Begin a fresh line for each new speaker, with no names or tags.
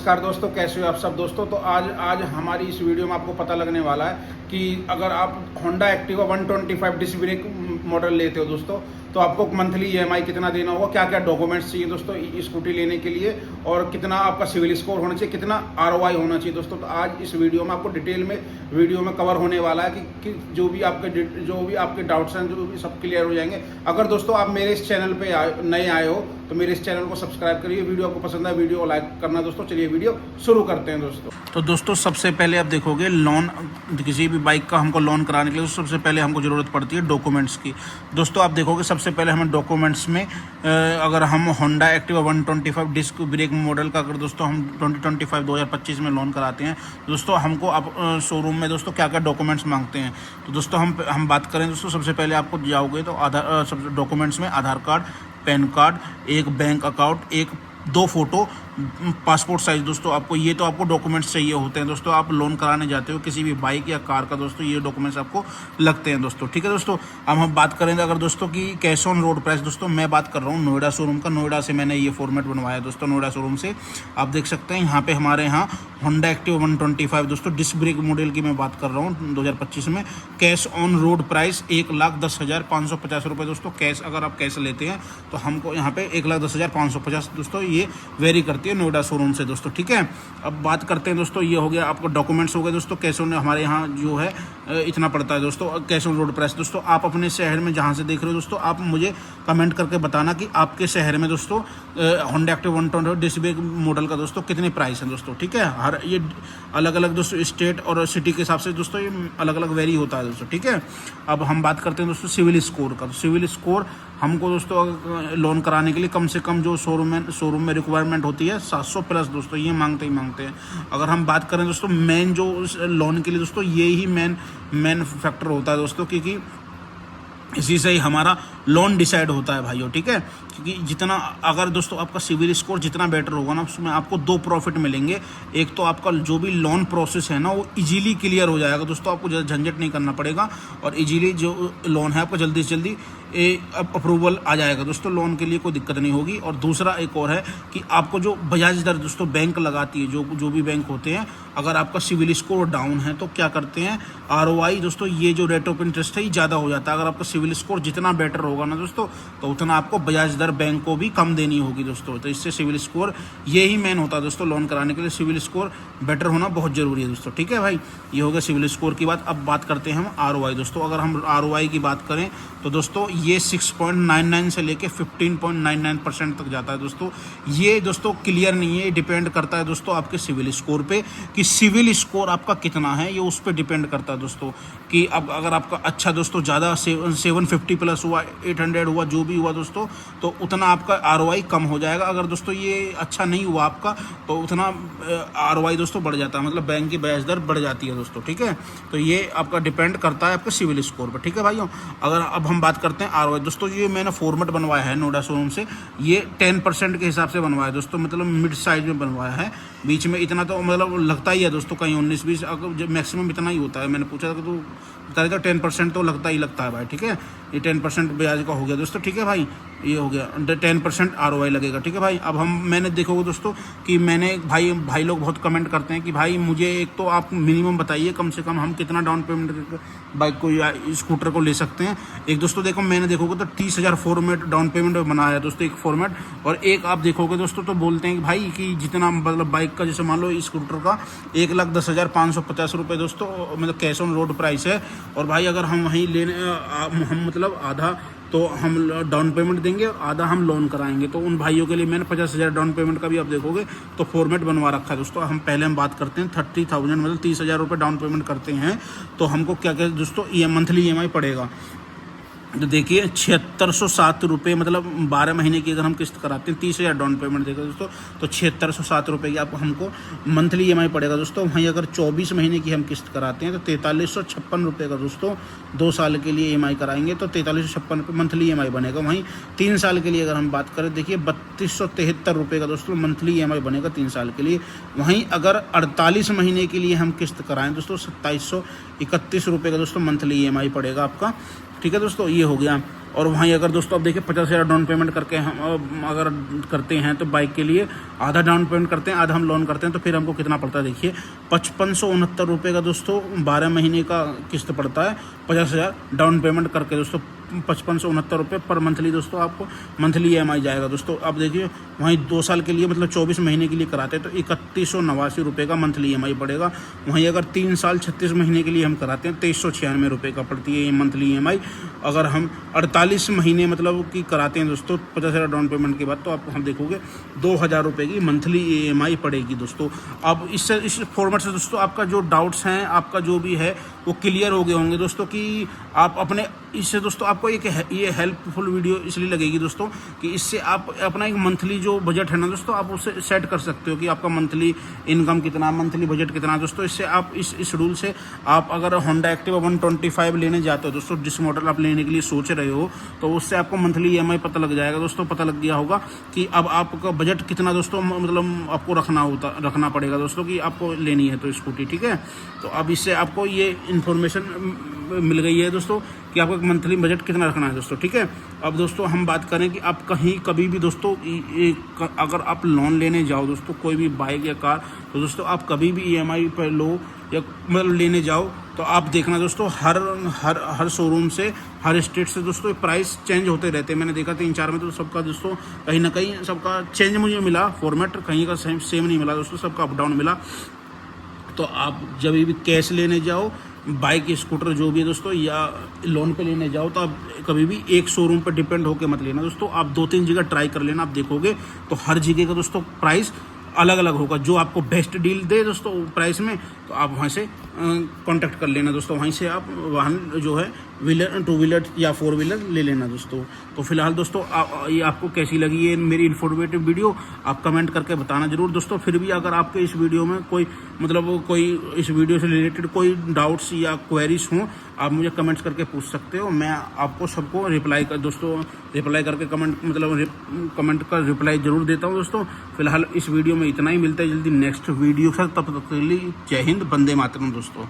नमस्कार दोस्तों, कैसे हो आप सब दोस्तों। तो आज हमारी इस वीडियो में आपको पता लगने वाला है कि अगर आप Honda Activa 125 disc brake model लेते हो दोस्तों, तो आपको मंथली ईएमआई कितना देना होगा, क्या क्या डॉक्यूमेंट्स चाहिए दोस्तों स्कूटी लेने के लिए, और कितना आपका सिविल स्कोर होना चाहिए, कितना आरओआई होना चाहिए दोस्तों। तो आज इस वीडियो में आपको डिटेल में वीडियो में कवर होने वाला है कि जो भी आपके डाउट्स हैं जो भी सब क्लियर हो जाएंगे। अगर दोस्तों आप मेरे इस चैनल पे नए आए हो तो मेरे इस चैनल को सब्सक्राइब करिए। वीडियो आपको पसंद है वीडियो को लाइक करना दोस्तों। चलिए वीडियो शुरू करते हैं दोस्तों।
तो दोस्तों सबसे पहले आप देखोगे लोन, किसी भी बाइक का हमको लोन कराने के लिए सबसे पहले हमको ज़रूरत पड़ती है डॉक्यूमेंट्स की। दोस्तों आप देखोगे सबसे पहले हमें डॉक्यूमेंट्स में अगर हम Honda Activa 125 disc brake model का अगर दोस्तों हम 2025 में लोन कराते हैं दोस्तों, हमको अब शोरूम में दोस्तों क्या क्या डॉक्यूमेंट्स मांगते हैं। तो दोस्तों हम बात करें दोस्तों, सबसे पहले आपको जाओगे तो सब डॉक्यूमेंट्स में आधार कार्ड, पैन कार्ड, एक बैंक अकाउंट, एक 2 फोटो, पासपोर्ट साइज दोस्तों। आपको डॉक्यूमेंट्स चाहिए होते हैं दोस्तों। आप लोन कराने जाते हो किसी भी बाइक या कार का दोस्तों, ये डॉक्यूमेंट्स आपको लगते हैं दोस्तों। ठीक है दोस्तों, अब हम बात करेंगे अगर दोस्तों की कैश ऑन रोड प्राइस। दोस्तों मैं बात कर रहा हूँ नोएडा शोरूम का। नोएडा से मैंने ये फॉर्मेट बनवाया दोस्तों, नोएडा शोरूम से आप देख सकते हैं। यहाँ पे हमारे यहाँ होंडा एक्टिवा 125 दोस्तों डिस्क ब्रेक मॉडल की मैं बात कर रहा हूँ 2025 में। कैश ऑन रोड प्राइस 1,10,550 रुपये दोस्तों। कैश अगर आप कैश लेते हैं तो हमको यहाँ पे 1,10,550 दोस्तों ये वेरी करती है नोएडा शोरूम से दोस्तों। ठीक है, अब बात करते हैं दोस्तों, ये हो गया आपको डॉक्यूमेंट्स हो गए दोस्तों। कैश ऑन हमारे यहाँ जो है इतना पड़ता है दोस्तों कैश ऑन रोड प्राइस। दोस्तों आप अपने शहर में जहाँ से देख रहे हो दोस्तों, आप मुझे कमेंट करके बताना कि आपके शहर में दोस्तों Honda Activa 125 disc brake model का दोस्तों कितने प्राइस है दोस्तों। ठीक है, हर ये अलग अलग दोस्तों स्टेट और सिटी के हिसाब से दोस्तों ये अलग अलग वेरी होता है दोस्तों। ठीक है, अब हम बात करते हैं दोस्तों सिविल स्कोर का। तो सिविल स्कोर हमको दोस्तों लोन कराने के लिए कम से कम जो शोरूम में रिक्वायरमेंट होती है 700 प्लस दोस्तों, ये मांगते हैं। अगर हम बात करें दोस्तों मेन जो लोन के लिए दोस्तों, ये ही मेन फैक्टर होता है दोस्तों, क्योंकि इसी से ही हमारा लोन डिसाइड होता है भाइयों। ठीक है, क्योंकि जितना अगर दोस्तों आपका सिविल स्कोर जितना बेटर होगा ना, उसमें आपको 2 प्रॉफिट मिलेंगे। एक तो आपका जो भी लोन प्रोसेस है ना वो इजीली क्लियर हो जाएगा दोस्तों, आपको झंझट नहीं करना पड़ेगा और इजीली जो लोन है आपका जल्दी से जल्दी अप्रूवल आ जाएगा दोस्तों। लोन के लिए कोई दिक्कत नहीं होगी। और दूसरा एक और है कि आपको जो ब्याज दर दोस्तों बैंक लगाती है, जो भी बैंक होते हैं, अगर आपका सिविल स्कोर डाउन है तो क्या करते हैं आरओआई दोस्तों, ये जो रेट ऑफ इंटरेस्ट है ये ज़्यादा हो जाता है। अगर आपका सिविल स्कोर जितना बेटर होगा ना दोस्तों, तो उतना आपको ब्याज दर बैंक को भी कम देनी होगी दोस्तों। तो इससे सिविल स्कोर ये ही मेन होता है दोस्तों, लोन कराने के लिए सिविल स्कोर बेटर होना बहुत ज़रूरी है दोस्तों। ठीक है भाई, ये हो गया सिविल स्कोर की बात। अब बात करते हैं हम आरओआई दोस्तों। अगर हम आरओआई की बात करें तो दोस्तों ये 6.99 से लेके 15.99% तक जाता है दोस्तों। ये दोस्तों क्लियर नहीं है, डिपेंड करता है दोस्तों आपके सिविल स्कोर पे, कि सिविल स्कोर आपका कितना है, ये उस पर डिपेंड करता है दोस्तों। कि अब अगर आपका अच्छा दोस्तों ज़्यादा 750 प्लस हुआ, 800 हुआ, जो भी हुआ दोस्तों, तो उतना आपका आरओआई कम हो जाएगा। अगर दोस्तों ये अच्छा नहीं हुआ आपका, तो उतना आरओआई दोस्तों बढ़ जाता है, मतलब बैंक की ब्याज दर बढ़ जाती है दोस्तों। ठीक है, तो ये आपका डिपेंड करता है आपके सिविल स्कोर पर। ठीक है भाइयों, अगर अब हम बात करते हैं आरओआई दोस्तों, ये मैंने फॉर्मेट बनवाया है नोएडा शोरूम से। ये 10% के हिसाब से बनवाया है दोस्तों, मतलब मिड साइज में बनवाया है। बीच में इतना तो मतलब लगता ही है दोस्तों, कहीं 19-20 मैक्सिमम इतना ही होता है। मैंने पूछा था कि तो बता रहे, तो 10% तो लगता ही लगता है भाई। ठीक है, ये 10% ब्याज का हो गया दोस्तों। ठीक है भाई, ये हो गया 10% आरओआई लगेगा। ठीक है भाई, अब मैंने देखोगे दोस्तों कि मैंने भाई लोग बहुत कमेंट करते हैं कि भाई मुझे एक तो आप मिनिमम बताइए कम से कम हम कितना डाउन पेमेंट बाइक को या स्कूटर को ले सकते हैं। एक दोस्तों देखो, मैंने देखोगे तो 30,000 फॉर्मेट डाउन पेमेंट बनाया है दोस्तों, एक फॉर्मेट। और एक आप देखोगे दोस्तों तो बोलते हैं कि भाई कि जितना मतलब बाइक का, जैसे मान लो स्कूटर का 1,10,550 रुपये दोस्तों मतलब कैश ऑन रोड प्राइस है। और भाई अगर हम वहीं हम मतलब आधा तो हम डाउन पेमेंट देंगे और आधा हम लोन कराएंगे, तो उन भाइयों के लिए मैंने 50,000 डाउन पेमेंट का भी आप देखोगे तो फॉर्मेट बनवा रखा है दोस्तों। हम बात करते हैं 30,000 मतलब 30,000 रुपये डाउन पेमेंट करते हैं, तो हमको क्या क्या दोस्तों मंथली ईएमआई पड़ेगा। तो देखिए 7607 रुपये, मतलब 12 महीने की अगर हम किस्त कराते हैं 30,000 डाउन पेमेंट देगा दोस्तों, तो 7607 रुपये की आपको हमको मंथली ईएमआई पड़ेगा दोस्तों। वहीं अगर 24 महीने की हम किस्त कराते हैं तो 4356 रुपये का दोस्तों 2 साल के लिए ईएमआई कराएंगे तो 4356 रुपये मंथली ईएमआई बनेगा। वहीं 3 साल के लिए अगर हम बात करें, देखिए 3273 रुपये का दोस्तों मंथली ईएमआई बनेगा 3 साल के लिए। वहीं अगर 48 महीने के लिए हम किस्त कराएँ दोस्तों 2731 रुपये का दोस्तों मंथली ईएमआई पड़ेगा आपका। ठीक है दोस्तों, ये हो गया। और वहीं अगर दोस्तों आप देखिए 50,000 डाउन पेमेंट करके हम अगर करते हैं तो बाइक के लिए आधा डाउन पेमेंट करते हैं, आधा हम लोन करते हैं, तो फिर हमको कितना पड़ता है देखिए 5569 रुपये का दोस्तों 12 महीने का किस्त पड़ता है। 50,000 डाउन पेमेंट करके दोस्तों 5569 रुपये पर मंथली दोस्तों आपको मंथली EMI जाएगा दोस्तों। अब देखिए वहीं 2 साल के लिए मतलब 24 महीने के लिए कराते हैं तो 3189 रुपये का मंथली EMI पड़ेगा। वहीं अगर 3 साल 36 महीने के लिए हम कराते हैं 2396 रुपये का पड़ती है ये मंथली EMI। अगर हम 48 महीने मतलब कि कराते हैं दोस्तों 50,000 डाउन पेमेंट के बाद तो आप हम देखोगे 2,000 रुपये की मंथली EMI पड़ेगी दोस्तों। अब इससे इस फॉर्मेट से दोस्तों आपका जो डाउट्स हैं, आपका जो भी है वो क्लियर हो गए होंगे दोस्तों कि आप अपने इससे दोस्तों आपको ये हेल्पफुल वीडियो इसलिए लगेगी दोस्तों कि इससे आप अपना एक मंथली जो बजट है ना दोस्तों आप उसे सेट कर सकते हो कि आपका मंथली इनकम कितना, मंथली बजट कितना दोस्तों। इससे आप इस रूल से आप अगर होंडा एक्टिवा 125 लेने जाते हो दोस्तों, जिस मॉडल आप लेने के लिए सोच रहे हो, तो उससे आपको मंथली EMI पता लग जाएगा दोस्तों। पता लग गया होगा कि अब आपका बजट कितना दोस्तों मतलब आपको रखना पड़ेगा दोस्तों कि आपको लेनी है तो स्कूटी, ठीक है। तो अब इससे आपको ये इन्फॉर्मेशन मिल गई है दोस्तों कि आपको मंथली बजट कितना रखना है दोस्तों, ठीक है। अब दोस्तों हम बात करें कि आप कभी भी दोस्तों अगर आप लोन लेने जाओ दोस्तों कोई भी बाइक या कार, तो दोस्तों आप कभी भी EMI पर लो या मतलब लेने जाओ तो आप देखना दोस्तों हर शोरूम से, हर स्टेट से दोस्तों प्राइस चेंज होते रहते हैं। मैंने देखा 3-4 में तो सबका दोस्तों कहीं ना कहीं सबका चेंज मुझे मिला, फॉर्मेट कहीं का सेम नहीं मिला दोस्तों, सबका अप डाउन मिला। तो आप जब भी कैश लेने जाओ, बाइक स्कूटर जो भी है दोस्तों, या लोन पे लेने जाओ, तो आप कभी भी एक शोरूम पर डिपेंड होकर मत लेना दोस्तों। आप 2-3 जगह ट्राई कर लेना, आप देखोगे तो हर जगह का दोस्तों प्राइस अलग अलग होगा। जो आपको बेस्ट डील दे दोस्तों प्राइस में, तो आप वहाँ से कांटेक्ट कर लेना दोस्तों। वहीं से आप वाहन जो है व्हीलर, 2 व्हीलर या 4 व्हीलर ले लेना दोस्तों। तो फिलहाल दोस्तों ये आपको कैसी लगी ये मेरी इन्फॉर्मेटिव वीडियो, आप कमेंट करके बताना जरूर दोस्तों। फिर भी अगर आपके इस वीडियो में कोई इस वीडियो से रिलेटेड कोई डाउट्स या क्वेरीज हों, आप मुझे कमेंट्स करके पूछ सकते हो। मैं आपको सबको रिप्लाई करके कमेंट का रिप्लाई जरूर देता हूँ दोस्तों। फिलहाल इस वीडियो में इतना ही, मिलता है जल्दी नेक्स्ट वीडियो से, तब तक के लिए जय हिंद, वंदे मातरम दोस्तों।